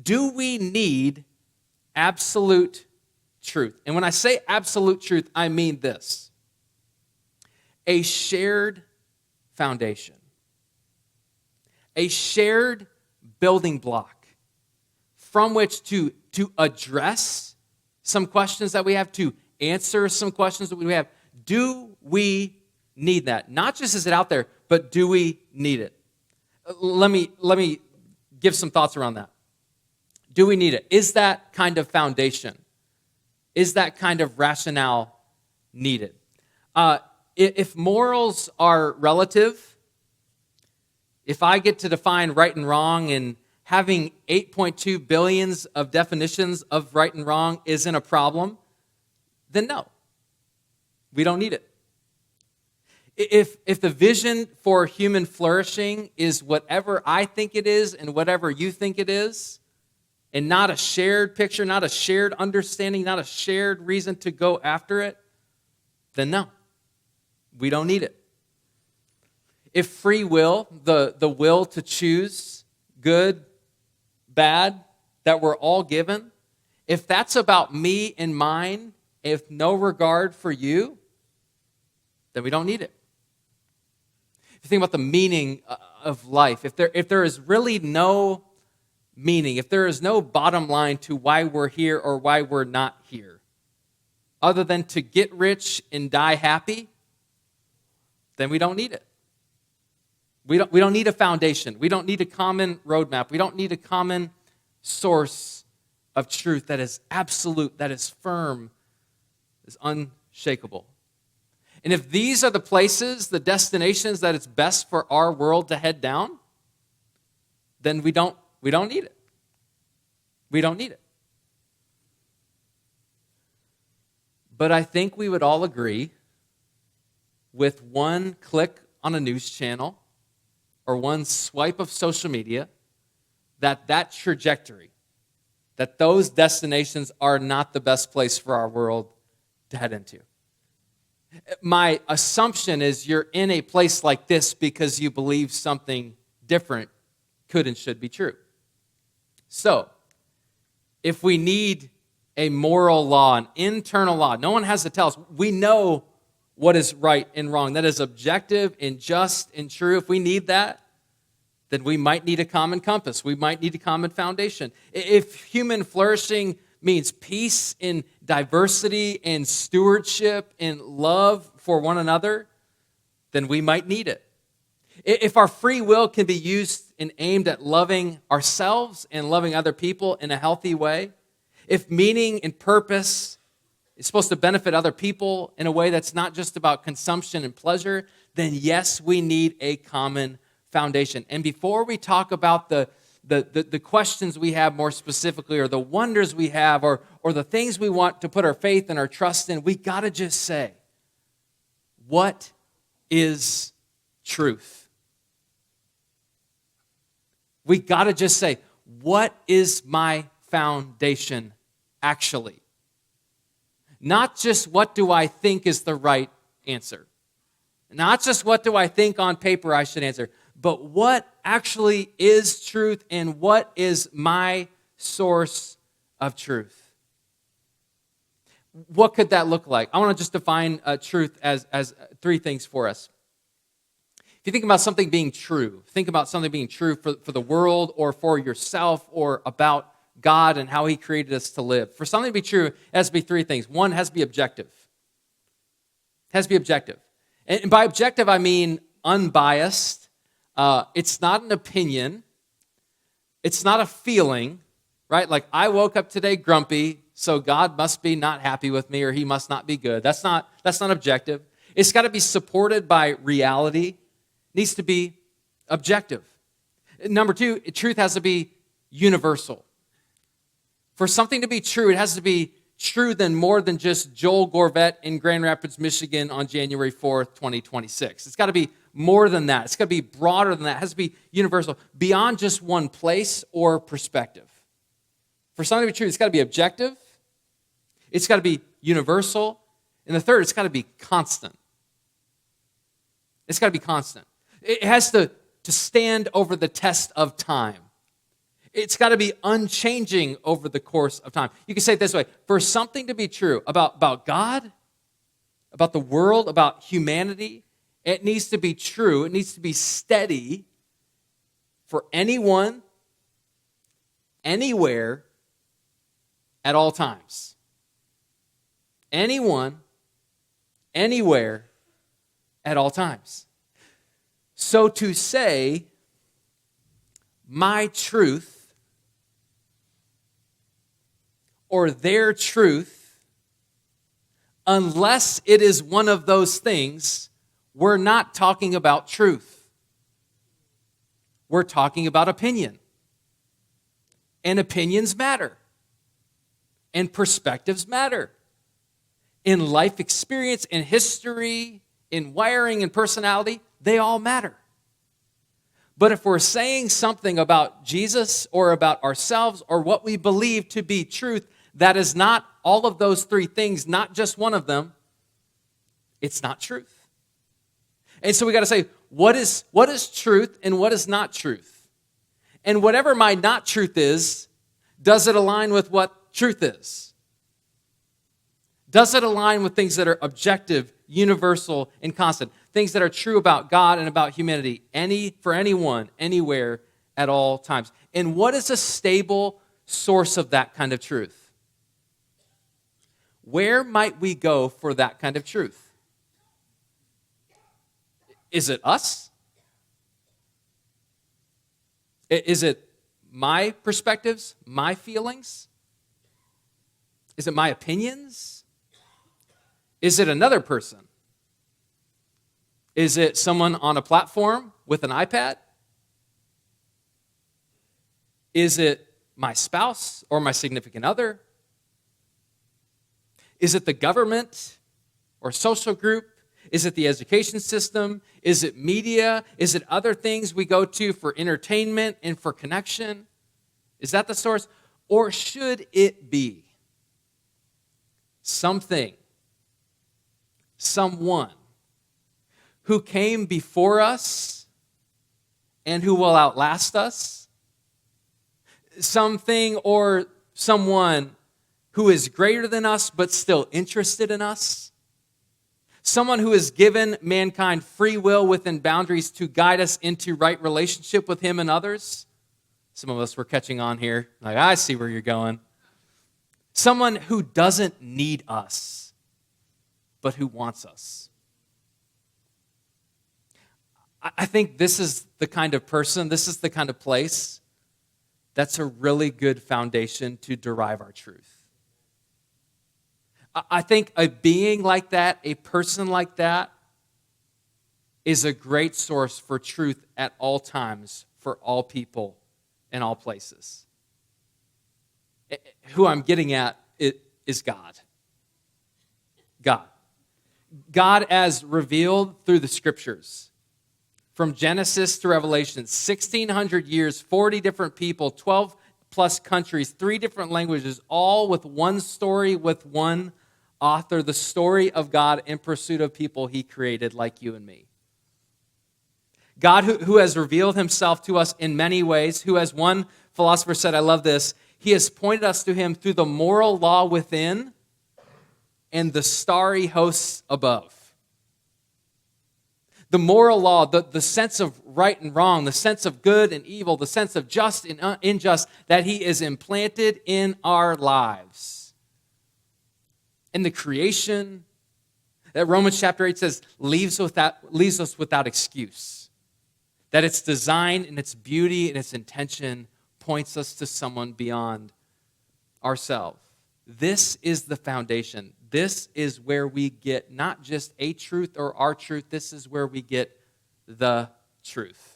do we need absolute truth? And when I say absolute truth, I mean this: a shared foundation, a shared building block from which to address some questions that we have, to answer some questions that we have. Do we need that? Not just is it out there, but do we need it? Let me give some thoughts around that. Do we need it? Is that kind of foundation, is that kind of rationale needed? If morals are relative, if I get to define right and wrong, and having 8.2 billions of definitions of right and wrong isn't a problem, then no, we don't need it. If the vision for human flourishing is whatever I think it is and whatever you think it is, and not a shared picture, not a shared understanding, not a shared reason to go after it, then no, we don't need it. If free will, the will to choose good, bad, that we're all given, if that's about me and mine, if no regard for you, then we don't need it. If you think about the meaning of life, if there is really no meaning, if there is no bottom line to why we're here or why we're not here, other than to get rich and die happy, then we don't need it. We don't need a foundation. We don't need a common roadmap. We don't need a common source of truth that is absolute, that is firm, is unshakable. And if these are the places, the destinations that it's best for our world to head down, then we don't need it. We don't need it. But I think we would all agree, with one click on a news channel or one swipe of social media, that trajectory, that those destinations are not the best place for our world to head into. My assumption is you're in a place like this because you believe something different could and should be true. So, if we need a moral law, an internal law, no one has to tell us. We know what is right and wrong. That is objective and just and true. If we need that, then we might need a common compass. We might need a common foundation. If human flourishing means peace and diversity and stewardship and love for one another, then we might need it. If our free will can be used and aimed at loving ourselves and loving other people in a healthy way, if meaning and purpose is supposed to benefit other people in a way that's not just about consumption and pleasure, then yes, we need a common foundation. And before we talk about the questions we have more specifically, or the wonders we have, or the things we want to put our faith and our trust in, we got to just say, what is truth? We got to just say, what is my foundation actually? Not just what do I think is the right answer. Not just what do I think on paper I should answer, but what actually is truth and what is my source of truth? What could that look like? I want to just define truth as three things for us. If you think about something being true, think about something being true for the world or for yourself or about God and how He created us to live. For something to be true, it has to be three things. One, it has to be objective. It has to be objective. And by objective, I mean unbiased. It's not an opinion. It's not a feeling, right? Like, I woke up today grumpy, so God must be not happy with me, or He must not be good. That's not objective. It's got to be supported by reality. It needs to be objective. Number two, truth has to be universal. For something to be true, it has to be true than more than just Joel Gorvet in Grand Rapids, Michigan on January 4th, 2026. It's got to be more than that. It's got to be broader than that. It has to be universal, beyond just one place or perspective. For something to be true, it's got to be objective. It's got to be universal. And the third, it's got to be constant. It's got to be constant. It has to stand over the test of time. It's got to be unchanging over the course of time. You can say it this way: for something to be true about God, about the world, about humanity, it needs to be true. It needs to be steady for anyone, anywhere, at all times. Anyone, anywhere, at all times. So to say, my truth or their truth, unless it is one of those things, we're not talking about truth. We're talking about opinion. And opinions matter. And perspectives matter. In life experience, in history, in wiring and personality, they all matter. But if we're saying something about Jesus or about ourselves or what we believe to be truth, that is not all of those three things, not just one of them, it's not truth. And so we got to say, what is truth and what is not truth? And whatever my not truth is, does it align with what truth is? Does it align with things that are objective, universal, and constant? Things that are true about God and about humanity, for anyone, anywhere, at all times. And what is a stable source of that kind of truth? Where might we go for that kind of truth? Is it us? Is it my perspectives, my feelings? Is it my opinions? Is it another person? Is it someone on a platform with an iPad? Is it my spouse or my significant other? Is it the government or social group? Is it the education system? Is it media? Is it other things we go to for entertainment and for connection? Is that the source? Or should it be something, someone who came before us and who will outlast us? Something or someone who is greater than us but still interested in us? Someone who has given mankind free will within boundaries to guide us into right relationship with him and others? Some of us were catching on here. Like, I see where you're going. Someone who doesn't need us, but who wants us. I think this is the kind of person, this is the kind of place that's a really good foundation to derive our truth. I think a being like that, a person like that, is a great source for truth at all times, for all people, in all places. Who I'm getting at is God. God. God as revealed through the Scriptures. From Genesis to Revelation, 1,600 years, 40 different people, 12 plus countries, 3 different languages, all with one story, with one author, the story of God in pursuit of people he created like you and me. God who has revealed himself to us in many ways, who, as one philosopher said, I love this, he has pointed us to him through the moral law within and the starry hosts above. The moral law, the sense of right and wrong, the sense of good and evil, the sense of just and unjust that he is implanted in our lives. And the creation that Romans chapter 8 says leaves us without excuse. That its design and its beauty and its intention points us to someone beyond ourselves. This is the foundation. This is where we get not just a truth or our truth. This is where we get the truth.